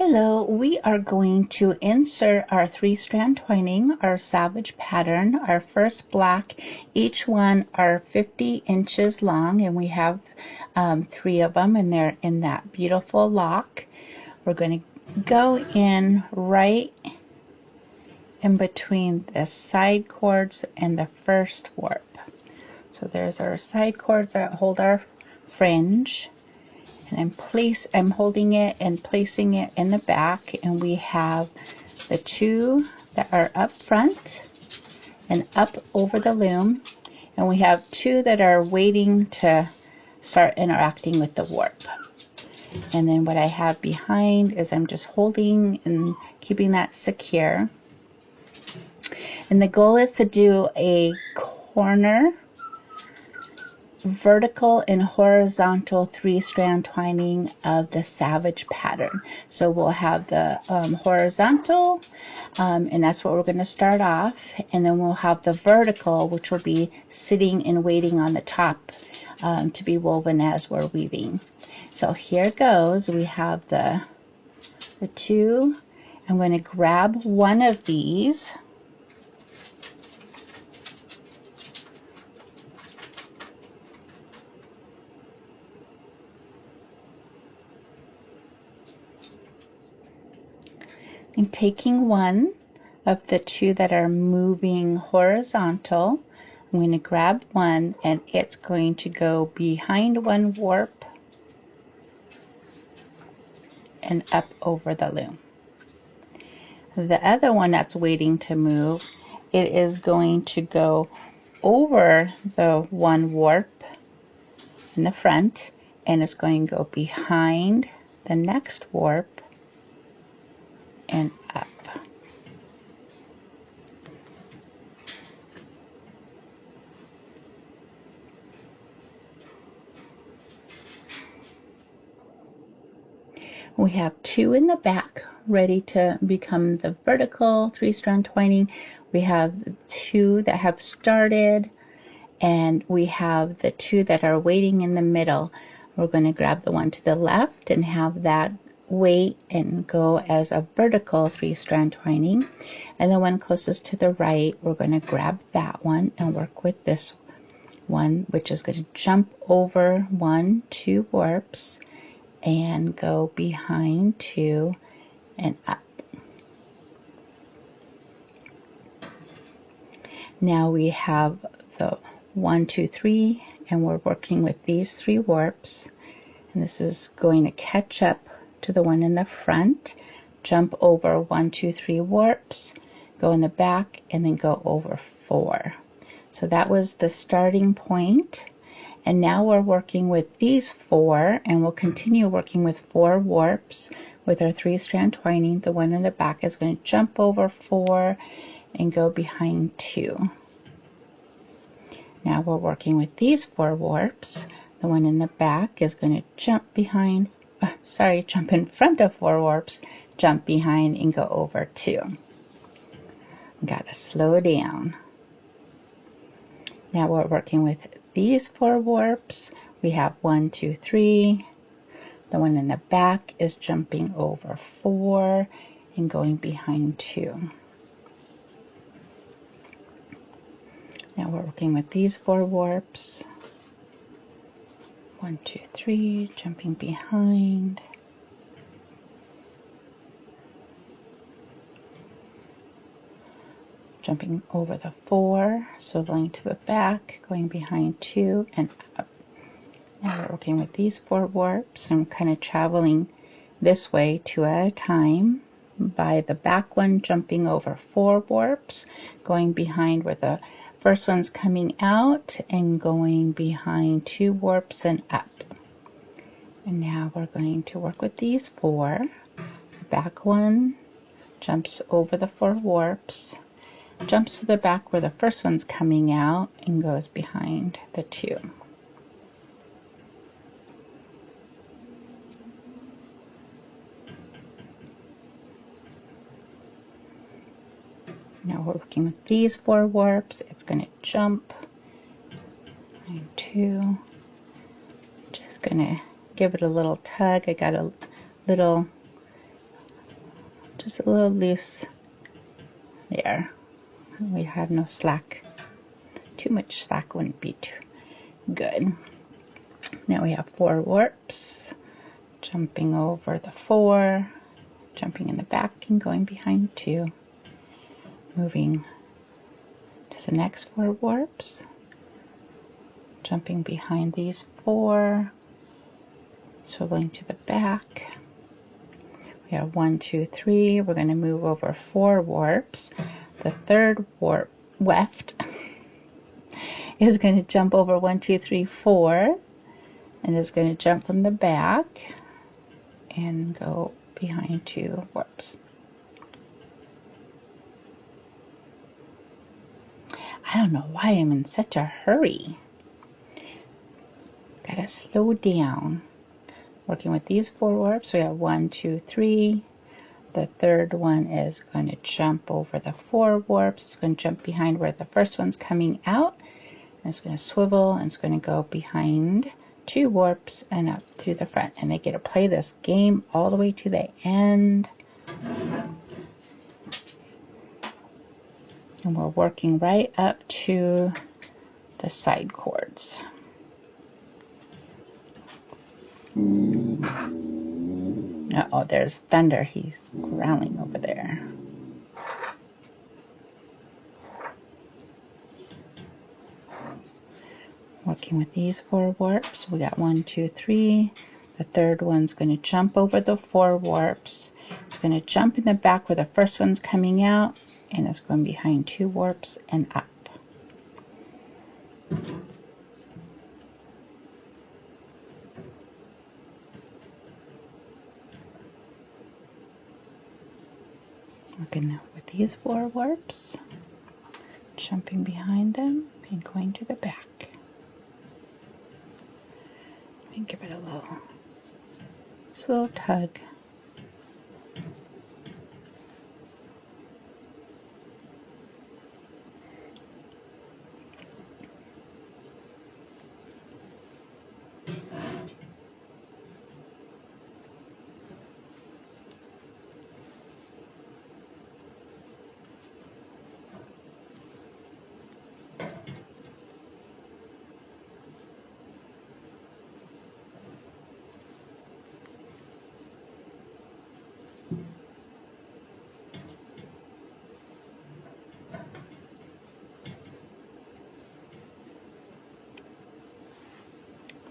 Hello, we are going to insert our 3-strand twining, our Selvage pattern, our first block. Each one are 50 inches long, and we have 3 of them, and they're in that beautiful lock. We're going to go in right in between the side cords and the first warp. So there's our side cords that hold our fringe. And I'm holding it and placing it in the back, and we have the 2 that are up front and up over the loom, and we have 2 that are waiting to start interacting with the warp. And then what I have behind is I'm just holding and keeping that secure. And the goal is to do a corner, vertical and horizontal 3-strand twining of the Selvage pattern. So we'll have the horizontal, and that's what we're going to start off, and then we'll have the vertical, which will be sitting and waiting on the top to be woven as we're weaving. So here goes. We have the 2. I'm going to grab one of these. And taking one of the 2 that are moving horizontal, I'm going to grab one, and it's going to go behind one warp and up over the loom. The other one that's waiting to move, it is going to go over the one warp in the front, and it's going to go behind the next warp and up. We have 2 in the back ready to become the vertical 3-strand twining. We have the 2 that have started, and we have the 2 that are waiting in the middle. We're going to grab the one to the left and have that wait and go as a vertical 3-strand twining, and the one closest to the right, we're going to grab that one and work with this one, which is going to jump over 1, 2 warps and go behind 2 and up. Now we have the 1, 2, 3, and we're working with these 3 warps, and this is going to catch up to the one in the front, jump over 1, 2, 3 warps, go in the back, and then go over 4. So that was the starting point, and now we're working with these 4, and we'll continue working with 4 warps with our 3-strand twining. The one in the back is going to jump over 4 and go behind 2. Now we're working with these 4 warps. The one in the back is going to jump jump in front of 4 warps, jump behind, and go over 2. Gotta slow down. Now we're working with these 4 warps. We have 1, 2, 3. The one in the back is jumping over 4 and going behind 2. Now we're working with these 4 warps. 1, 2, 3, jumping behind. Jumping over the 4, swiveling to the back, going behind 2 and up. Now we're working with these 4 warps. I'm kind of traveling this way 2 at a time. By the back one, jumping over 4 warps, going behind where the first one's coming out, and going behind 2 warps and up. And now we're going to work with these 4. The back one jumps over the 4 warps, jumps to the back where the first one's coming out, and goes behind the 2. Now we're working with these 4 warps. It's going to jump, and 2, just going to give it a little tug. I got a little just a little loose there. We have no slack. Too much slack wouldn't be too good. Now we have 4 warps, jumping over the 4, jumping in the back and going behind 2, moving to the next 4 warps, jumping behind these 4, swiveling to the back. We have 1, 2, 3. We're going to move over 4 warps. The third warp weft is going to jump over 1, 2, 3, 4, and is going to jump from the back and go behind 2 warps. I don't know why I'm in such a hurry. Gotta slow down. Working with these 4 warps, we have 1, 2, 3. The third one is going to jump over the 4 warps. It's going to jump behind where the first one's coming out. And it's going to swivel, and it's going to go behind 2 warps and up through the front. And they get to play this game all the way to the end. And we're working right up to the side chords. Uh-oh, there's Thunder. He's growling over there. Working with these 4 warps. We got 1, 2, 3. The third one's going to jump over the 4 warps. It's going to jump in the back where the first one's coming out, and it's going behind 2 warps and up. Working with these 4 warps, jumping behind them and going to the back. And give it a little tug.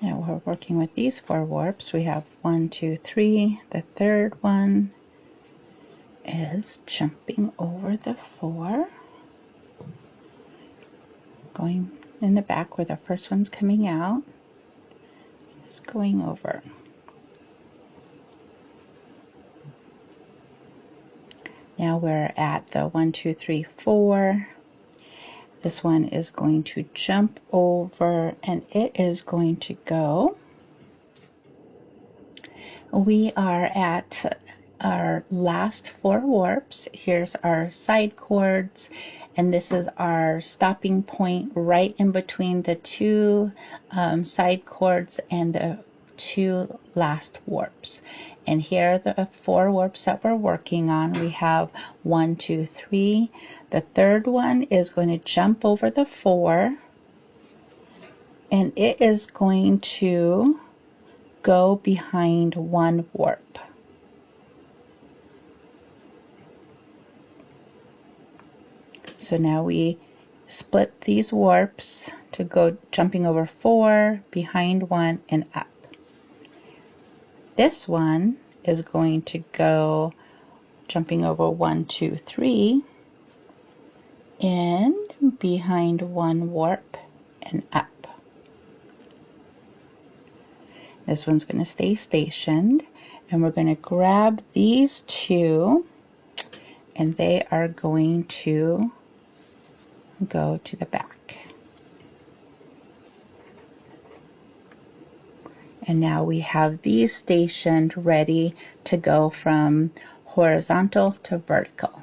Now we're working with these 4 warps. We have 1, 2, 3. The third one is jumping over the 4, going in the back where the first one's coming out, just going over. Now we're at the 1, 2, 3, 4. This one is going to jump over, and it is going to go. We are at our last 4 warps. Here's our side chords, and this is our stopping point right in between the 2 side chords and the 2 last warps. And here are the 4 warps that we're working on. We have 1, 2, 3. The third one is going to jump over the 4, and it is going to go behind 1 warp. So now we split these warps to go jumping over 4, behind 1, and up. This one is going to go jumping over 1, 2, 3, and behind 1 warp and up. This one's going to stay stationed, and we're going to grab these 2, and they are going to go to the back. And now we have these stationed ready to go from horizontal to vertical.